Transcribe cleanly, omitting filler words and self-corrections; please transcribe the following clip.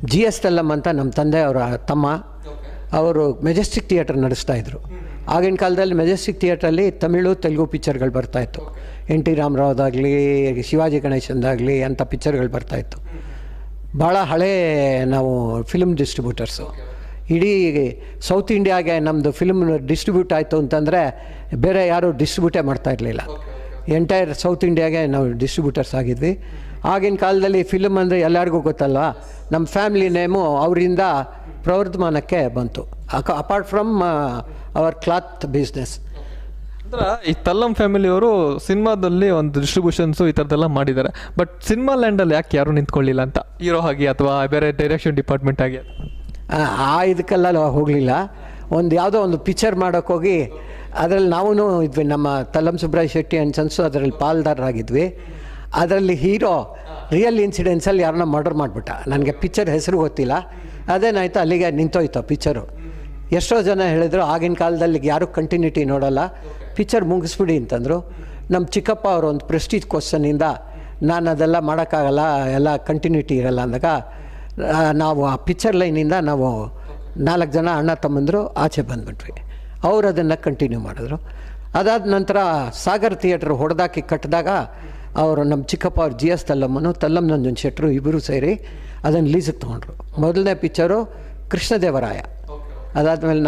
GS ತಲ್ಲಮ್ ಅಂತ ನಮ್ಮ ತಂದೆ ಅವರ ತಮ್ಮ, ಅವರು ಮೆಜೆಸ್ಟಿಕ್ ಥಿಯೇಟರ್ ನಡೆಸ್ತಾಯಿದ್ರು. ಆಗಿನ ಕಾಲದಲ್ಲಿ ಮೆಜೆಸ್ಟಿಕ್ ಥಿಯೇಟ್ರಲ್ಲಿ ತಮಿಳು ತೆಲುಗು ಪಿಕ್ಚರ್ಗಳು ಬರ್ತಾಯಿತ್ತು. NT ರಾಮರಾವ್ದಾಗಲಿ, ಶಿವಾಜಿ ಗಣೇಶನ್ದಾಗಲಿ ಅಂಥ ಪಿಕ್ಚರ್ಗಳು ಬರ್ತಾಯಿತ್ತು. ಭಾಳ ಹಳೇ ನಾವು ಫಿಲ್ಮ್ ಡಿಸ್ಟ್ರಿಬ್ಯೂಟರ್ಸು. ಇಡೀ ಸೌತ್ ಇಂಡಿಯಾಗೆ ನಮ್ಮದು ಫಿಲ್ಮ್ ಡಿಸ್ಟ್ರಿಬ್ಯೂಟ್ ಆಯಿತು ಅಂತಂದರೆ ಬೇರೆ ಯಾರೂ ಡಿಸ್ಟ್ರಿಬ್ಯೂಟೇ ಮಾಡ್ತಾಯಿರಲಿಲ್ಲ. ಎಂಟೈರ್ ಸೌತ್ ಇಂಡಿಯಾಗೆ ನಾವು ಡಿಸ್ಟ್ರಿಬ್ಯೂಟರ್ಸ್ ಆಗಿದ್ವಿ. ಆಗಿನ ಕಾಲದಲ್ಲಿ ಫಿಲ್ಮ್ ಅಂದರೆ ಎಲ್ಲರಿಗೂ ಗೊತ್ತಲ್ವ. ನಮ್ಮ ಫ್ಯಾಮಿಲಿ ನೇಮು ಅವರಿಂದ ಪ್ರವರ್ಧಮಾನಕ್ಕೆ ಬಂತು, apart from our cloth business. ಅಂದ್ರೆ ಈ ತಲ್ಲಂ ಫ್ಯಾಮಿಲಿಯವರು ಸಿನಿಮಾದಲ್ಲಿ ಒಂದು ಡಿಸ್ಟ್ರಿಬ್ಯೂಷನ್ಸು ಈ ಥರದ್ದೆಲ್ಲ ಮಾಡಿದ್ದಾರೆ. ಬಟ್ ಸಿನಿಮಾ ಲ್ಯಾಂಡಲ್ಲಿ ಯಾಕೆ ಯಾರೂ ನಿಂತ್ಕೊಳ್ಳಿಲ್ಲ ಅಂತ, ಹೀರೋ ಆಗಿ ಅಥವಾ ಬೇರೆ ಡೈರೆಕ್ಷನ್ ಡಿಪಾರ್ಟ್ಮೆಂಟ್ ಆಗಿ? ಇದಕ್ಕೆಲ್ಲ ಹೋಗಲಿಲ್ಲ. ಯಾವುದೋ ಒಂದು ಪಿಕ್ಚರ್ ಮಾಡೋಕ್ಕೋಗಿ ಅದರಲ್ಲಿ ನಾವೂ ಇದ್ವಿ, ನಮ್ಮ ತಲ್ಲಂ ಸುಬ್ರಾಯ ಶೆಟ್ಟಿ ಆ್ಯಂಡ್ ಸನ್ಸು ಅದರಲ್ಲಿ ಪಾಲ್ದಾರರಾಗಿದ್ವಿ. ಅದರಲ್ಲಿ ಹೀರೋ ರಿಯಲ್ ಇನ್ಸಿಡೆನ್ಸಲ್ಲಿ ಯಾರನ್ನ ಮರ್ಡರ್ ಮಾಡಿಬಿಟ್ಟ. ನನಗೆ ಪಿಕ್ಚರ್ ಹೆಸರು ಗೊತ್ತಿಲ್ಲ. ಅದೇನಾಯಿತು, ಅಲ್ಲಿಗೆ ನಿಂತೋಯ್ತು ಪಿಕ್ಚರು. ಎಷ್ಟೋ ಜನ ಹೇಳಿದ್ರು ಆಗಿನ ಕಾಲದಲ್ಲಿ ಯಾರೂ ಕಂಟಿನ್ಯೂಟಿ ನೋಡೋಲ್ಲ, ಪಿಕ್ಚರ್ ಮುಗಿಸ್ಬಿಡಿ ಅಂತಂದರು. ನಮ್ಮ ಚಿಕ್ಕಪ್ಪ ಅವರು ಒಂದು ಪ್ರೆಸ್ಟೀಜ್ ಕ್ವಶನಿಂದ ನಾನು ಅದೆಲ್ಲ ಮಾಡೋಕ್ಕಾಗಲ್ಲ, ಎಲ್ಲ ಕಂಟಿನ್ಯೂಟಿ ಇರಲ್ಲ ಅಂದಾಗ ನಾವು ಆ ಪಿಕ್ಚರ್ ಲೈನಿಂದ ನಾವು 4 ಜನ ಅಣ್ಣ ತಮ್ಮಂದರು ಆಚೆ ಬಂದುಬಿಟ್ವಿ. ಅವರು ಅದನ್ನು ಕಂಟಿನ್ಯೂ ಮಾಡಿದ್ರು. ಅದಾದ ನಂತರ ಸಾಗರ್ ಥಿಯೇಟ್ರ್ ಹೊಡೆದಾಕಿ ಕಟ್ಟಿದಾಗ ಅವರು ನಮ್ಮ ಚಿಕ್ಕಪ್ಪ ಅವ್ರು GS ತಲ್ಲಮ್ಮನು, ತಲ್ಲಂ ನಂಜನ್ ಶೆಟ್ಟರು ಇಬ್ಬರು ಸೇರಿ ಅದನ್ನು ಲೀಸಿಗೆ ತೊಗೊಂಡ್ರು. ಮೊದಲನೇ ಪಿಕ್ಚರು ಕೃಷ್ಣದೇವರಾಯ. ಅದಾದಮೇಲೆ